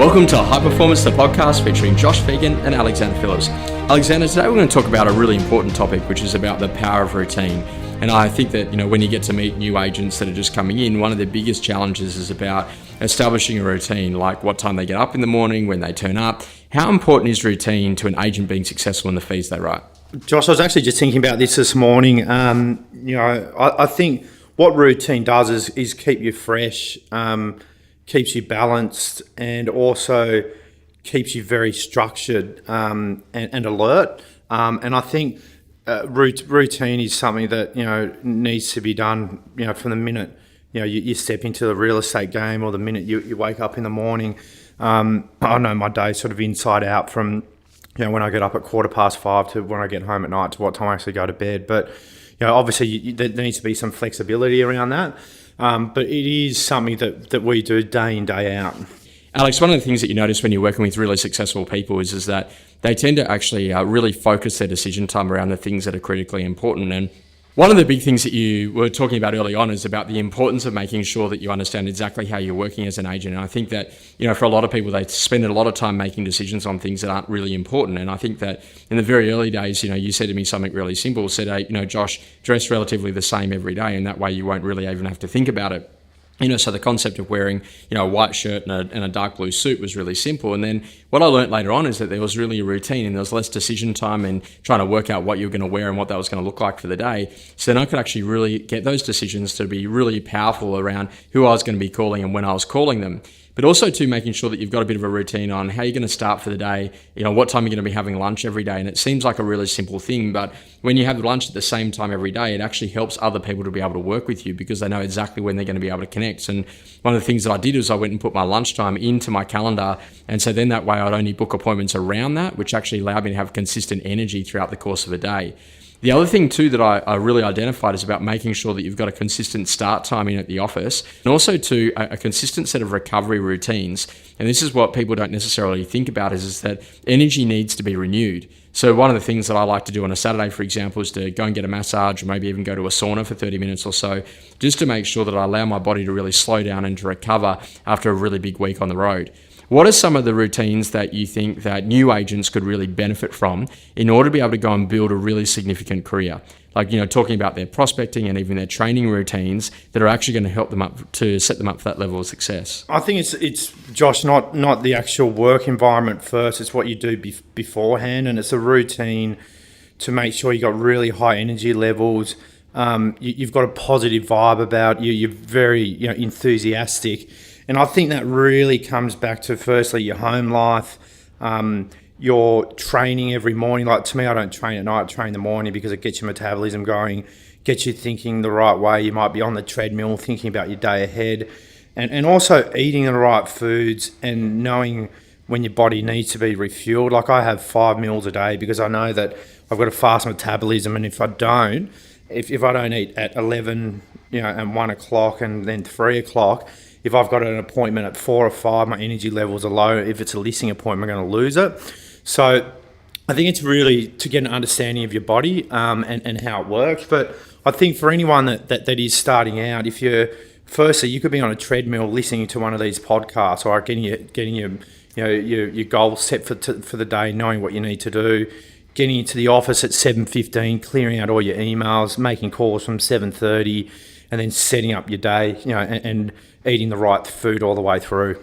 Welcome to High Performance, the podcast featuring Josh Phegan and Alexander Phillips. Alexander, today we're going to talk about a really important topic, which is about the power of routine. And I think that, when you get to meet new agents that are just coming in, one of the biggest challenges is about establishing a routine, like what time they get up in the morning, when they turn up. How important is routine to an agent being successful in the fees they write? Josh, I was actually just thinking about this morning. I think what routine does is keep you fresh, keeps you balanced, and also keeps you very structured and alert. And I think routine is something that needs to be done. From the minute you step into the real estate game, or the minute you wake up in the morning. I know my day sort of inside out from when I get up at 5:15 to when I get home at night to what time I actually go to bed. But obviously there needs to be some flexibility around that. But it is something that we do day in, day out. Alex, one of the things that you notice when you're working with really successful people is that they tend to actually really focus their decision time around the things that are critically important. And one of the big things that you were talking about early on is about the importance of making sure that you understand exactly how you're working as an agent. And I think that, for a lot of people, they spend a lot of time making decisions on things that aren't really important. And I think that in the very early days, you said to me something really simple, said, hey, Josh, dress relatively the same every day. And that way you won't really even have to think about it. So the concept of wearing, a white shirt and a dark blue suit was really simple. And then what I learned later on is that there was really a routine and there was less decision time in trying to work out what you were going to wear and what that was going to look like for the day. So then I could actually really get those decisions to be really powerful around who I was going to be calling and when I was calling them. But also too, making sure that you've got a bit of a routine on how you're going to start for the day, what time you're going to be having lunch every day. And it seems like a really simple thing, but when you have lunch at the same time every day, it actually helps other people to be able to work with you because they know exactly when they're going to be able to connect. And one of the things that I did is I went and put my lunchtime into my calendar. And so then that way I'd only book appointments around that, which actually allowed me to have consistent energy throughout the course of a day. The other thing too that I really identified is about making sure that you've got a consistent start time in at the office, and also to a consistent set of recovery routines. And this is what people don't necessarily think about is that energy needs to be renewed. So one of the things that I like to do on a Saturday, for example, is to go and get a massage or maybe even go to a sauna for 30 minutes or so, just to make sure that I allow my body to really slow down and to recover after a really big week on the road. What are some of the routines that you think that new agents could really benefit from in order to be able to go and build a really significant career? Like, talking about their prospecting and even their training routines that are actually going to help them up to set them up for that level of success. I think it's Josh, not the actual work environment first. It's what you do beforehand, and it's a routine to make sure you got really high energy levels. You've got a positive vibe about you. You're very enthusiastic. And I think that really comes back to, firstly, your home life, your training every morning. Like, to me, I don't train at night, I train in the morning because it gets your metabolism going, gets you thinking the right way. You might be on the treadmill thinking about your day ahead. And also eating the right foods and knowing when your body needs to be refueled. Like, I have 5 meals a day because I know that I've got a fast metabolism, and if I don't eat at 11, and 1 o'clock and then 3 o'clock, if I've got an appointment at 4 or 5, my energy levels are low. If it's a listing appointment, I'm going to lose it. So I think it's really to get an understanding of your body and how it works. But I think for anyone that is starting out, firstly, you could be on a treadmill listening to one of these podcasts, or getting your goals set for the day, knowing what you need to do, getting into the office at 7:15, clearing out all your emails, making calls from 7:30, and then setting up your day, and eating the right food all the way through.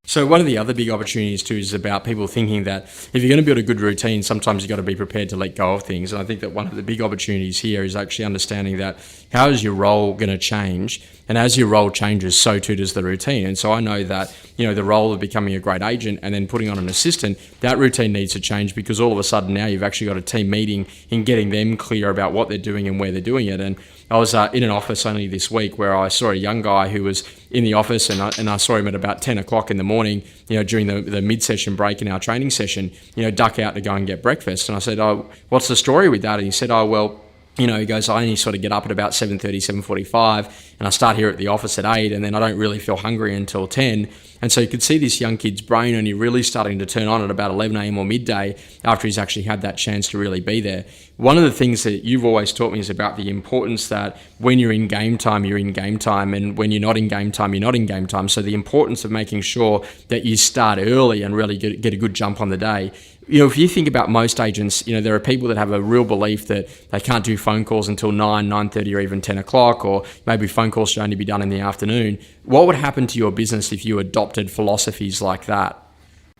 So one of the other big opportunities too is about people thinking that if you're going to build a good routine, sometimes you've got to be prepared to let go of things. And I think that one of the big opportunities here is actually understanding that how is your role going to change? And as your role changes, so too does the routine. And so I know that, the role of becoming a great agent and then putting on an assistant, that routine needs to change because all of a sudden now you've actually got a team meeting in getting them clear about what they're doing and where they're doing it. And I was in an office only this week where I saw a young guy who was in the office, and I saw him at about 10 o'clock in the morning, during the mid-session break in our training session, duck out to go and get breakfast. And I said, oh, what's the story with that? And he said, oh, well, he goes, I only sort of get up at about 7:30, 7:45, and I start here at the office at 8, and then I don't really feel hungry until 10. And so you could see this young kid's brain only really starting to turn on at about 11 a.m. or midday after he's actually had that chance to really be there. One of the things that you've always taught me is about the importance that when you're in game time, you're in game time, and when you're not in game time, you're not in game time. So the importance of making sure that you start early and really get a good jump on the day. If you think about most agents, there are people that have a real belief that they can't do phone calls until 9, 9:30 or even 10 o'clock, or maybe phone calls should only be done in the afternoon. What would happen to your business if you adopted philosophies like that?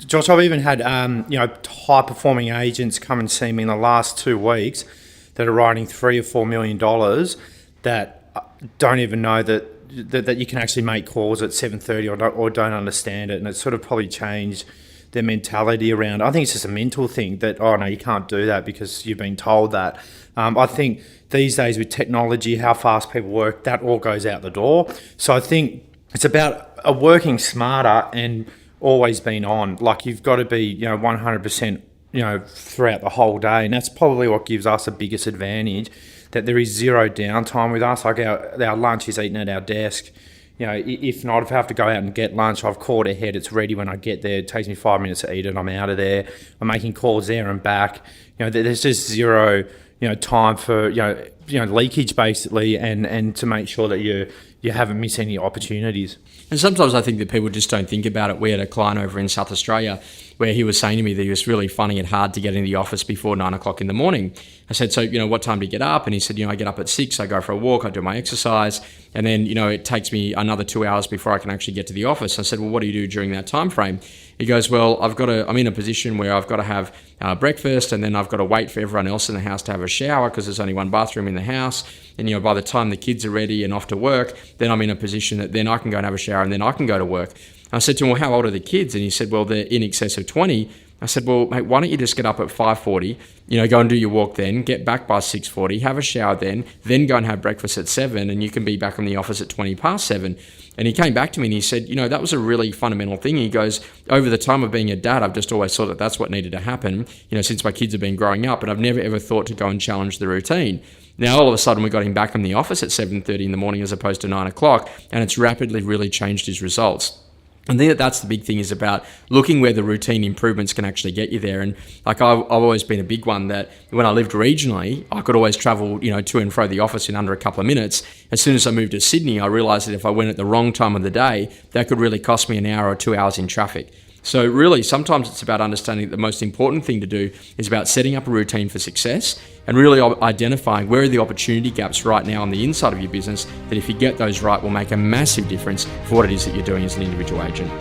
Josh, I've even had high-performing agents come and see me in the last 2 weeks that are writing $3 or $4 million that don't even know that you can actually make calls at 7:30 or don't understand it, and it's sort of probably changed their mentality around. I think it's just a mental thing that, oh no, you can't do that because you've been told that. I think these days with technology, how fast people work, that all goes out the door. So I think it's about working smarter and always being on. Like, you've got to be 100% throughout the whole day, and that's probably what gives us the biggest advantage, that there is zero downtime with us. Like our lunch is eaten at our desk. If not, if I have to go out and get lunch, I've called ahead. It's ready when I get there. It takes me 5 minutes to eat it. I'm out of there. I'm making calls there and back. There's just zero, time for, leakage basically, and to make sure that you haven't missed any opportunities. And sometimes I think that people just don't think about it. We had a client over in South Australia where he was saying to me that he was really finding it hard to get into the office before 9 o'clock in the morning. I said, so, what time do you get up? And he said, I get up at 6, I go for a walk, I do my exercise, and then, it takes me another 2 hours before I can actually get to the office. I said, well, what do you do during that time frame? He goes, well, I'm in a position where I've got to have breakfast, and then I've got to wait for everyone else in the house to have a shower because there's only one bathroom in the house. And, by the time the kids are ready and off to work, then I'm in a position that then I can go and have a shower and then I can go to work. I said to him, well, how old are the kids? And he said, well, they're in excess of 20. I said, well, mate, why don't you just get up at 5:40, go and do your walk then, get back by 6:40, have a shower then go and have breakfast at 7, and you can be back in the office at 20 past 7. And he came back to me and he said, that was a really fundamental thing. He goes, over the time of being a dad, I've just always thought that that's what needed to happen, since my kids have been growing up, and I've never ever thought to go and challenge the routine. Now, all of a sudden, we got him back in the office at 7:30 in the morning as opposed to 9 o'clock, and it's rapidly really changed his results. I think that's the big thing, is about looking where the routine improvements can actually get you there. And I've always been a big one that when I lived regionally, I could always travel, to and fro the office in under a couple of minutes. As soon as I moved to Sydney, I realized that if I went at the wrong time of the day, that could really cost me an hour or 2 hours in traffic. So really, sometimes it's about understanding that the most important thing to do is about setting up a routine for success and really identifying where are the opportunity gaps right now on the inside of your business that if you get those right will make a massive difference for what it is that you're doing as an individual agent.